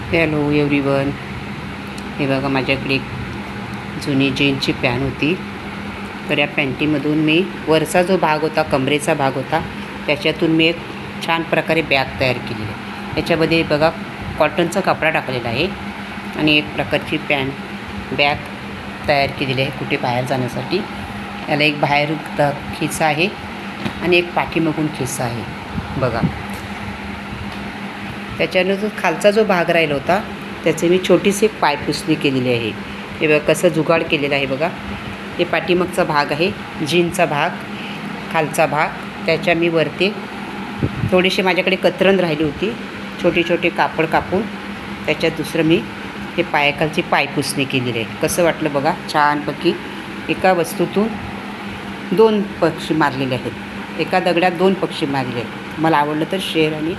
Hello everyone. हे बघा, माझ्याकडे एक जुनी जीन्सची पॅन्ट होती. तर या पॅन्टीमधून मी वरचा जो भाग होता, कमरेचा भाग होता, त्याच्यातून मी एक छान प्रकारे बॅग तयार केलेली आहे. याच्यामध्ये बघा कॉटनचा कपडा टाकलेला आहे आणि एक प्रकारची बॅग तयार केलेली आहे कुठे बाहेर जाण्यासाठी. याला एक बाहेर खिसा आहे आणि एक पाठीमागून खिसा आहे बघा. त्याच्यानं जो खालचा जो भाग राहिला होता त्याचे मी छोटीशी एक पायपुसणी केलेली आहे. हे बघा कसं जुगाड केलेलं आहे बघा. हे पाठीमागचा भाग आहे, जीनचा भाग, खालचा भाग. त्याच्या मी वरती थोडीशी माझ्याकडे कतरण राहिली होती, छोटे छोटे कापड कापून त्याच्यात दुसरं मी हे पायाखालची पायपुसणी केलेली आहे. कसं वाटलं बघा, छानपैकी एका वस्तूतून 2 पक्षी मारलेले आहेत, एका दगडात 2 पक्षी मारलेले आहेत. मला आवडलं तर शेअर आणि